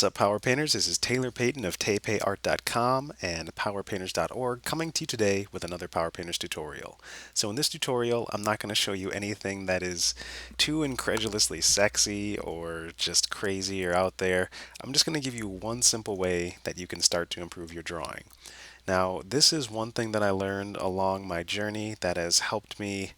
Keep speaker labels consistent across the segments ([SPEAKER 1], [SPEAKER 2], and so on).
[SPEAKER 1] What's up, Power Painters? This is Taylor Payton of taypayart.com and powerpainters.org coming to you today with another Power Painters tutorial. So in this tutorial, I'm not going to show you anything that is too incredulously sexy or just crazy or out there. I'm just going to give you one simple way that you can start to improve your drawing. Now, this is one thing that I learned along my journey that has helped me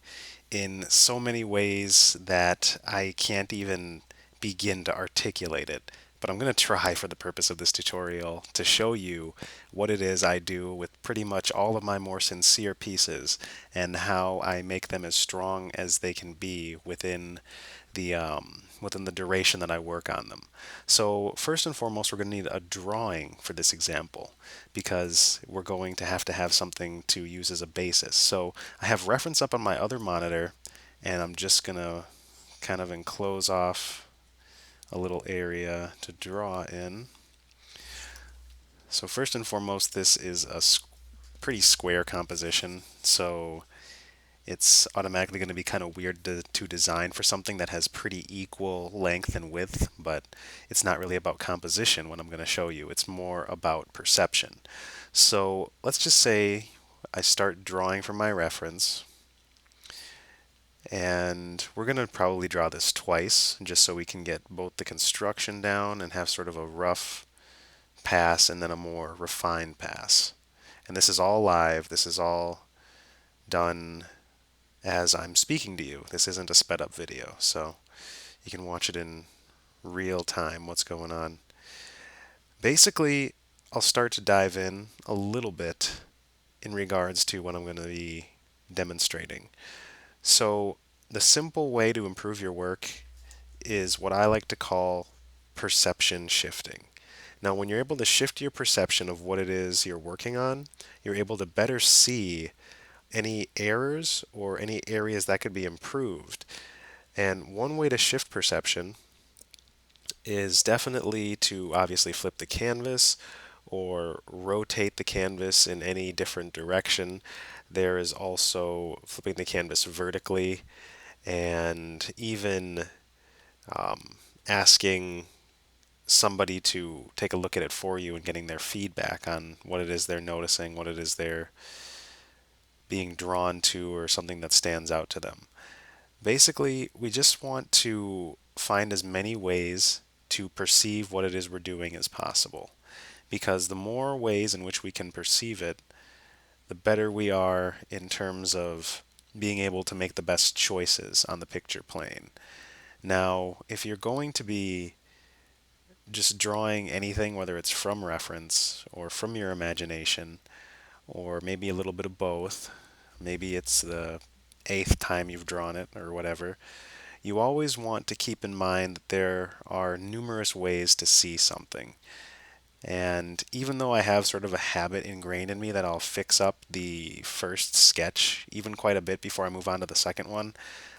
[SPEAKER 1] in so many ways that I can't even begin to articulate it. But I'm going to try for the purpose of this tutorial to show you what it is I do with pretty much all of my more sincere pieces and how I make them as strong as they can be within the duration that I work on them. So first and foremost, we're going to need a drawing for this example because we're going to have something to use as a basis. So I have reference up on my other monitor, and I'm just going to kind of enclose off a little area to draw in. So first and foremost, this is a pretty square composition, so it's automatically going to be kind of weird to design for something that has pretty equal length and width, but it's not really about composition when I'm going to show you. It's more about perception. So let's just say I start drawing from my reference, and we're going to probably draw this twice just so we can get both the construction down and have sort of a rough pass and then a more refined pass. And this is all live. This is all done as I'm speaking to you. This isn't a sped up video, so you can watch it in real time what's going on. Basically, I'll start to dive in a little bit in regards to what I'm going to be demonstrating. So the simple way to improve your work is what I like to call perception shifting. Now, when you're able to shift your perception of what it is you're working on, you're able to better see any errors or any areas that could be improved. And one way to shift perception is definitely to obviously flip the canvas or rotate the canvas in any different direction. There is also flipping the canvas vertically and even asking somebody to take a look at it for you and getting their feedback on what it is they're noticing, what it is they're being drawn to, or something that stands out to them. Basically, we just want to find as many ways to perceive what it is we're doing as possible. Because the more ways in which we can perceive it, the better we are in terms of being able to make the best choices on the picture plane. Now, if you're going to be just drawing anything, whether it's from reference or from your imagination, or maybe a little bit of both, maybe it's the eighth time you've drawn it or whatever, you always want to keep in mind that there are numerous ways to see something. And even though I have sort of a habit ingrained in me that I'll fix up the first sketch even quite a bit before I move on to the second one,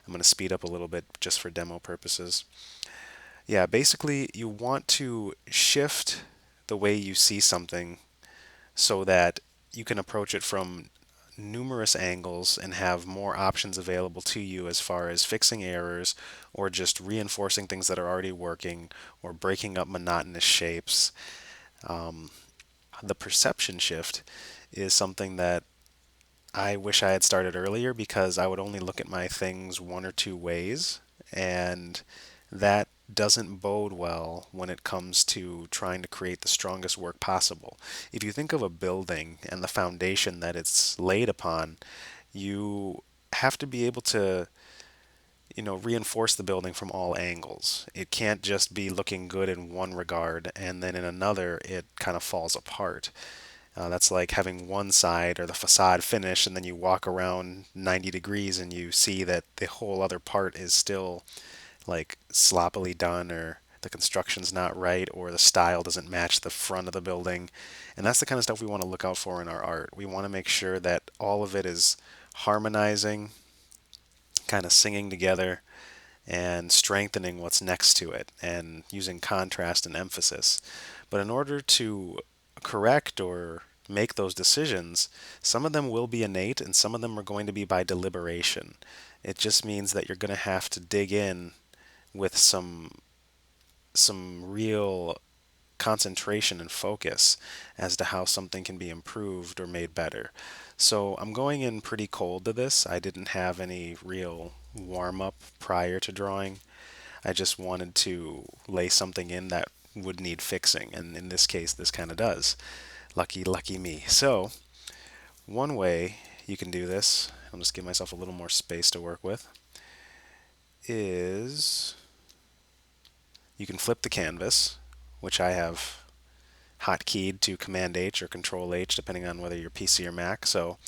[SPEAKER 1] I'm going to speed up a little bit just for demo purposes. Yeah, basically, you want to shift the way you see something so that you can approach it from numerous angles and have more options available to you as far as fixing errors or just reinforcing things that are already working or breaking up monotonous shapes. Um, the perception shift is something that I wish I had started earlier because I would only look at my things one or two ways, and that doesn't bode well when it comes to trying to create the strongest work possible. If you think of a building and the foundation that it's laid upon, you have to be able to reinforce the building from all angles. It can't just be looking good in one regard and then in another it kind of falls apart. That's like having one side or the facade finished and then you walk around 90 degrees and you see that the whole other part is still like sloppily done, or the construction's not right, or the style doesn't match the front of the building. And that's the kind of stuff we want to look out for in our art. We want to make sure that all of it is harmonizing, kind of singing together, and strengthening what's next to it, and using contrast and emphasis. But in order to correct or make those decisions, some of them will be innate and some of them are going to be by deliberation. It just means that you're going to have to dig in with some real concentration and focus as to how something can be improved or made better. So I'm going in pretty cold to this. I didn't have any real warm up prior to drawing. I just wanted to lay something in that would need fixing, and in this case, this kind of does. Lucky, lucky me. So, one way you can do this, I'll just give myself a little more space to work with, is you can flip the canvas, which I have hotkeyed to Command H or Control H, depending on whether you're PC or Mac. So,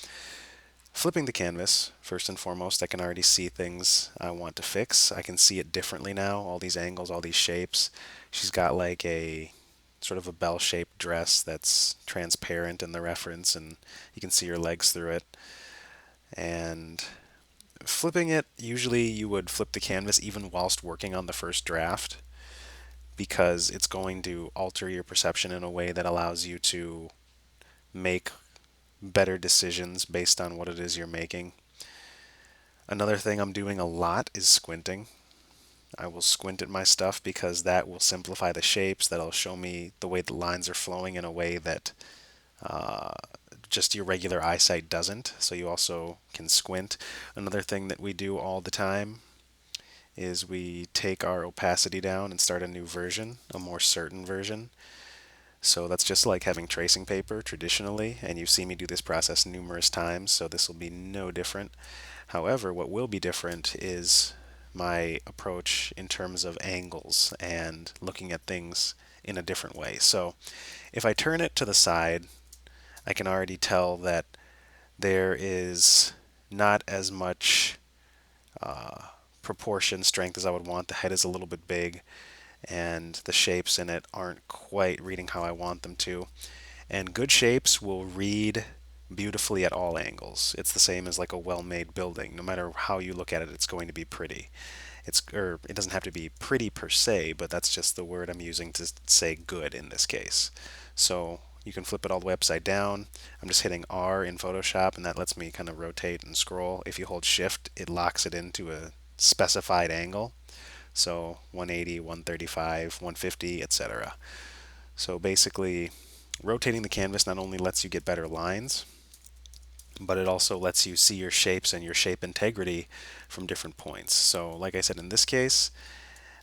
[SPEAKER 1] flipping the canvas, first and foremost, I can already see things I want to fix. I can see it differently now, all these angles, all these shapes. She's got like a sort of a bell-shaped dress that's transparent in the reference, and you can see her legs through it. And flipping it, usually you would flip the canvas even whilst working on the first draft because it's going to alter your perception in a way that allows you to make better decisions based on what it is you're making. Another thing I'm doing a lot is squinting. I will squint at my stuff because that will simplify the shapes. That'll show me the way the lines are flowing in a way that uh, just your regular eyesight doesn't. So you also can squint. Another thing that we do all the time is we take our opacity down and start a new version, a more certain version. So that's just like having tracing paper traditionally, and you've seen me do this process numerous times, so this will be no different. However, what will be different is my approach in terms of angles and looking at things in a different way. So if I turn it to the side, I can already tell that there is not as much uh, proportion strength as I would want. The head is a little bit big, and the shapes in it aren't quite reading how I want them to. And good shapes will read beautifully at all angles. It's the same as like a well-made building. No matter how you look at it, it's going to be pretty. Or it doesn't have to be pretty per se, but that's just the word I'm using to say good in this case. So you can flip it all the way upside down. I'm just hitting R in Photoshop, and that lets me kind of rotate and scroll. If you hold Shift, it locks it into a specified angle. So 180, 135, 150, etc. So basically, rotating the canvas not only lets you get better lines, but it also lets you see your shapes and your shape integrity from different points. So, like I said, in this case,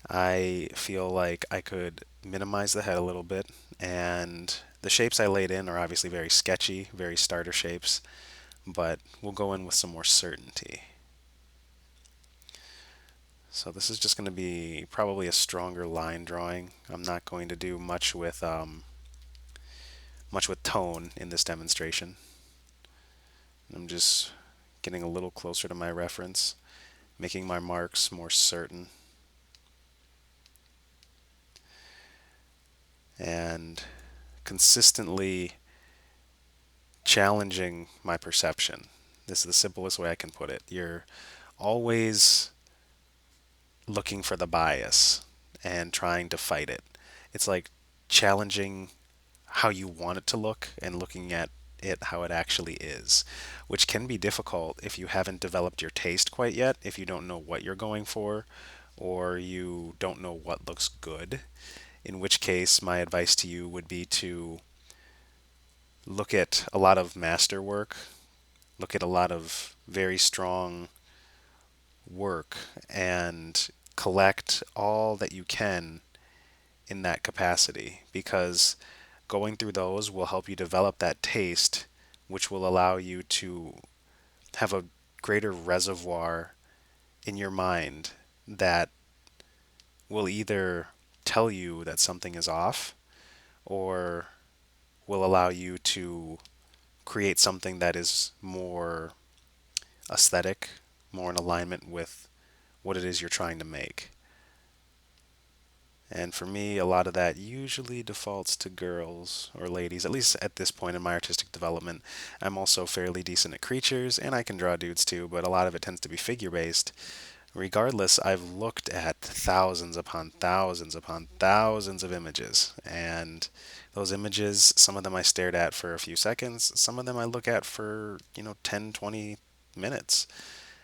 [SPEAKER 1] I feel like I could minimize the head a little bit, and the shapes I laid in are obviously very sketchy, very starter shapes, but we'll go in with some more certainty. So this is just going to be probably a stronger line drawing. I'm not going to do much with tone in this demonstration. I'm just getting a little closer to my reference, making my marks more certain, and consistently challenging my perception. This is the simplest way I can put it. You're always looking for the bias and trying to fight it. It's like challenging how you want it to look and looking at it how it actually is, which can be difficult if you haven't developed your taste quite yet, if you don't know what you're going for, or you don't know what looks good. In which case, my advice to you would be to look at a lot of masterwork, look at a lot of very strong work, and collect all that you can in that capacity because going through those will help you develop that taste, which will allow you to have a greater reservoir in your mind that will either tell you that something is off or will allow you to create something that is more aesthetic, more in alignment with what it is you're trying to make. And for me, a lot of that usually defaults to girls or ladies, at least at this point in my artistic development. I'm also fairly decent at creatures, and I can draw dudes too, but a lot of it tends to be figure based. Regardless, I've looked at thousands upon thousands upon thousands of images, and those images, some of them I stared at for a few seconds, some of them I look at for, 10, 20 minutes.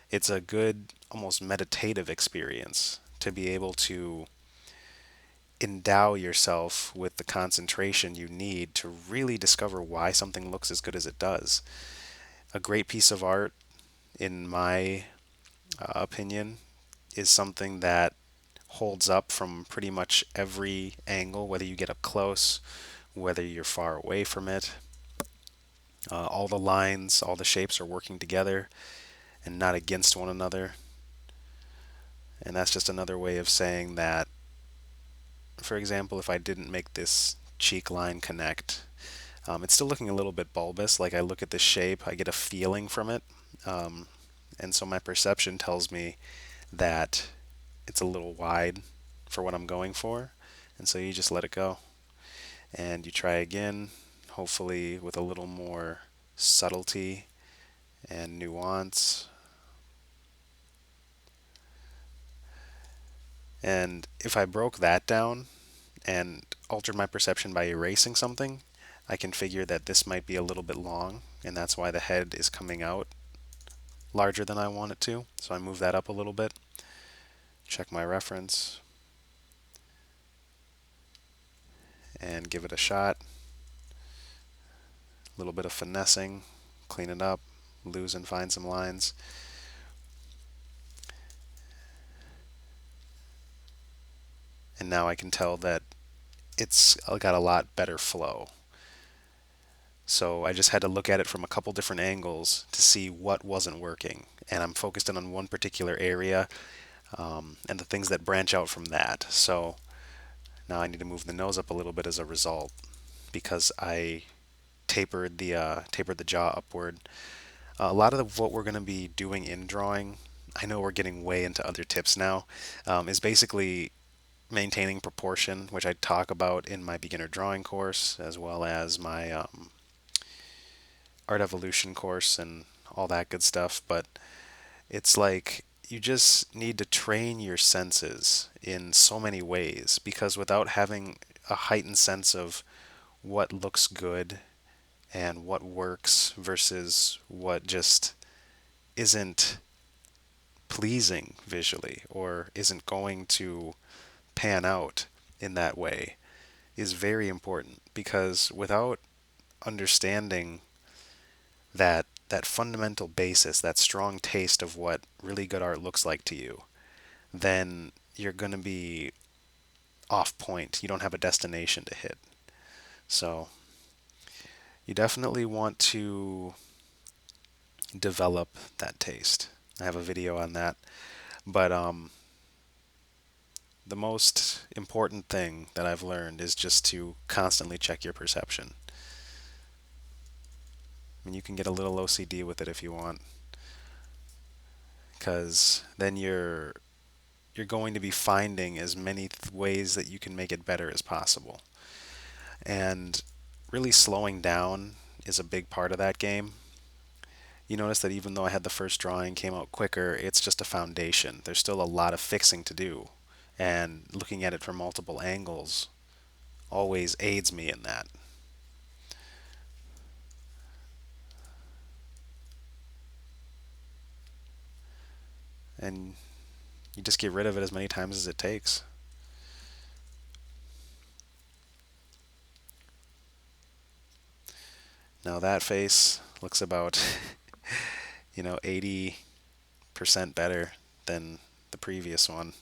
[SPEAKER 1] It's a good, almost meditative experience to be able to endow yourself with the concentration you need to really discover why something looks as good as it does. A great piece of art, in my opinion, is something that holds up from pretty much every angle, whether you get up close, whether you're far away from it. All the lines, all the shapes are working together and not against one another. And that's just another way of saying that, for example, if I didn't make this cheek line connect, it's still looking a little bit bulbous. Like I look at this shape, I get a feeling from it. Um, and so my perception tells me that it's a little wide for what I'm going for. And so you just let it go. And you try again, hopefully with a little more subtlety and nuance. And if I broke that down and altered my perception by erasing something, I can figure that this might be a little bit long, and that's why the head is coming out larger than I want it to. So I move that up a little bit, check my reference, and give it a shot. A little bit of finessing, clean it up, lose and find some lines. And now I can tell that it's got a lot better flow. So I just had to look at it from a couple different angles to see what wasn't working. And I'm focused in on one particular area, and the things that branch out from that. So now I need to move the nose up a little bit as a result because I tapered the jaw upward. A lot of what we're going to be doing in drawing, I know we're getting way into other tips now, is basically maintaining proportion, which I talk about in my beginner drawing course as well as my art evolution course and all that good stuff. But it's like you just need to train your senses in so many ways because without having a heightened sense of what looks good and what works versus what just isn't pleasing visually or isn't going to pan out in that way is very important because without understanding that fundamental basis, that strong taste of what really good art looks like to you, then you're going to be off point. You don't have a destination to hit. So you definitely want to develop that taste. I have a video on that. But the most important thing that I've learned is just to constantly check your perception. I mean, you can get a little OCD with it if you want, because then you're going to be finding as many ways that you can make it better as possible. And really slowing down is a big part of that game. You notice that even though I had the first drawing came out quicker, it's just a foundation. There's still a lot of fixing to do. And looking at it from multiple angles always aids me in that. And you just get rid of it as many times as it takes. Now that face looks about, 80% better than the previous one.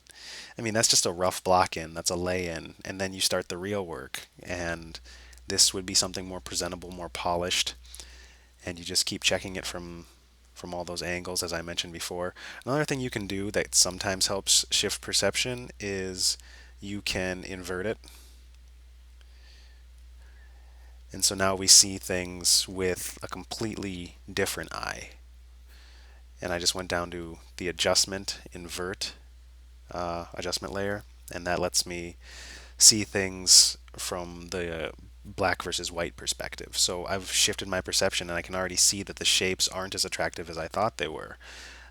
[SPEAKER 1] I mean, that's just a rough block in, that's a lay in, and then you start the real work. And this would be something more presentable, more polished, and you just keep checking it from all those angles as I mentioned before. Another thing you can do that sometimes helps shift perception is you can invert it. And so now we see things with a completely different eye. And I just went down to the adjustment, invert adjustment layer, and that lets me see things from the black versus white perspective. So I've shifted my perception and I can already see that the shapes aren't as attractive as I thought they were.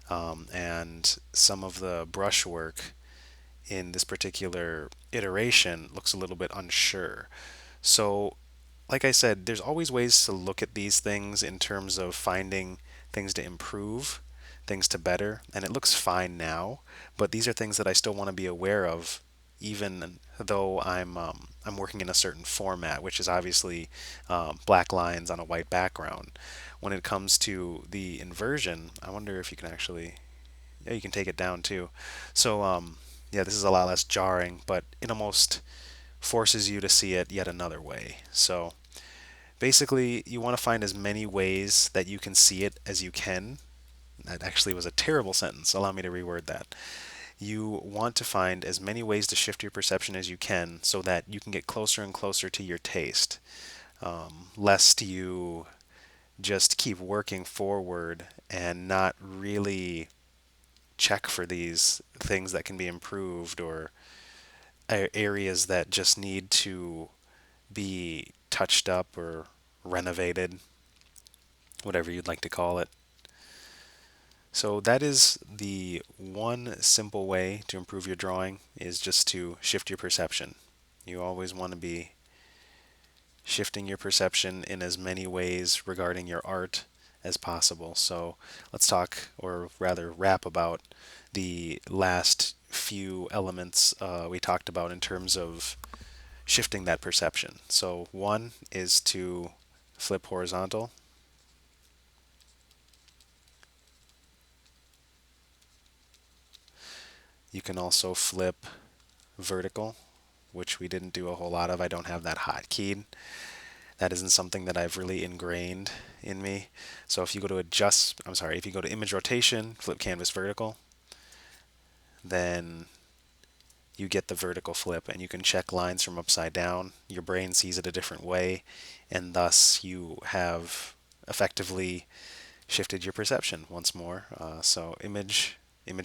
[SPEAKER 1] And some of the brushwork in this particular iteration looks a little bit unsure. So, like I said, there's always ways to look at these things in terms of finding things to improve, things to better, and it looks fine now, but these are things that I still want to be aware of even though I'm working in a certain format, which is obviously black lines on a white background. When it comes to the inversion, I wonder if you can actually, yeah, you can take it down too. So yeah, this is a lot less jarring, but it almost forces you to see it yet another way. So basically, you want to find as many ways that you can see it as you can. That actually was a terrible sentence. Allow me to reword that. You want to find as many ways to shift your perception as you can so that you can get closer and closer to your taste, lest you just keep working forward and not really check for these things that can be improved or areas that just need to be touched up or renovated, whatever you'd like to call it. So that is the one simple way to improve your drawing is just to shift your perception. You always want to be shifting your perception in as many ways regarding your art as possible. So let's talk, or rather rap about the last few elements we talked about in terms of shifting that perception. So one is to flip horizontal. You can also flip vertical, which we didn't do a whole lot of. I don't have that hotkeyed. That isn't something that I've really ingrained in me. So if you go to if you go to image rotation, flip canvas vertical, then you get the vertical flip and you can check lines from upside down. Your brain sees it a different way, and thus you have effectively shifted your perception once more. So image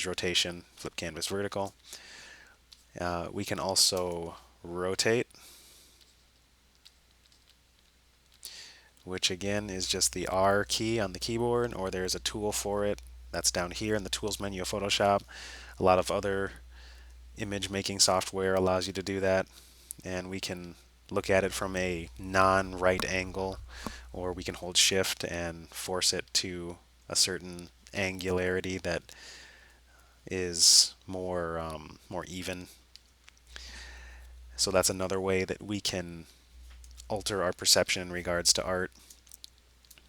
[SPEAKER 1] rotation, flip canvas vertical. We can also rotate, which again is just the R key on the keyboard, or there's a tool for it that's down here in the tools menu of Photoshop. A lot of other image making software allows you to do that, and we can look at it from a non-right angle, or we can hold shift and force it to a certain angularity that is more even. So that's another way that we can alter our perception in regards to art.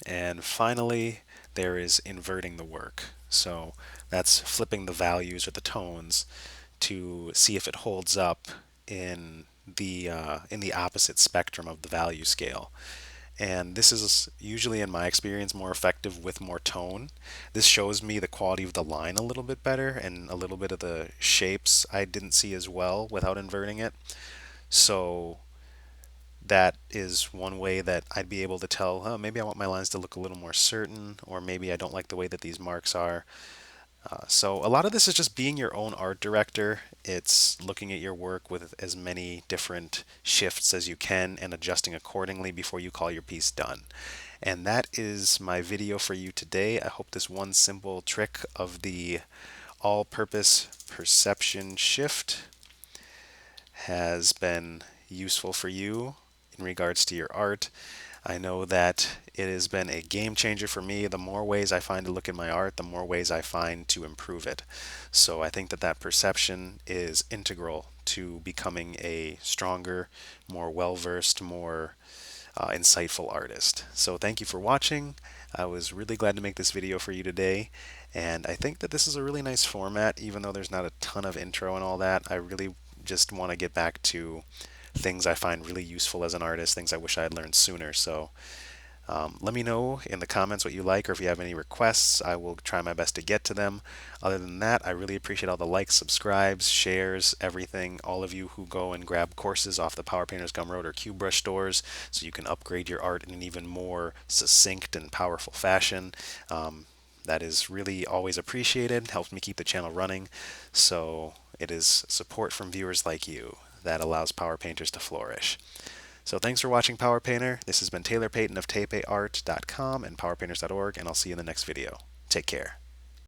[SPEAKER 1] And finally, there is inverting the work. So that's flipping the values or the tones to see if it holds up in the opposite spectrum of the value scale. And this is usually, in my experience, more effective with more tone. This shows me the quality of the line a little bit better and a little bit of the shapes I didn't see as well without inverting it. So that is one way that I'd be able to tell, oh, maybe I want my lines to look a little more certain, or maybe I don't like the way that these marks are. So a lot of this is just being your own art director. It's looking at your work with as many different shifts as you can and adjusting accordingly before you call your piece done. And that is my video for you today. I hope this one simple trick of the all-purpose perception shift has been useful for you in regards to your art. I know that it has been a game changer for me. The more ways I find to look at my art, the more ways I find to improve it. So I think that that perception is integral to becoming a stronger, more well-versed, more insightful artist. So thank you for watching. I was really glad to make this video for you today. And I think that this is a really nice format, even though there's not a ton of intro and all that. I really just want to get back to things I find really useful as an artist, things I wish I had learned sooner. So let me know in the comments what you like, or if you have any requests, I will try my best to get to them. Other than that, I really appreciate all the likes, subscribes, shares, everything, all of you who go and grab courses off the Power Painters Gumroad or Cube Brush stores so you can upgrade your art in an even more succinct and powerful fashion. That is really always appreciated, helps me keep the channel running. So it is support from viewers like you that allows Power Painters to flourish. So thanks for watching Power Painter. This has been Taylor Payton of tapeart.com and powerpainters.org, and I'll see you in the next video. Take care.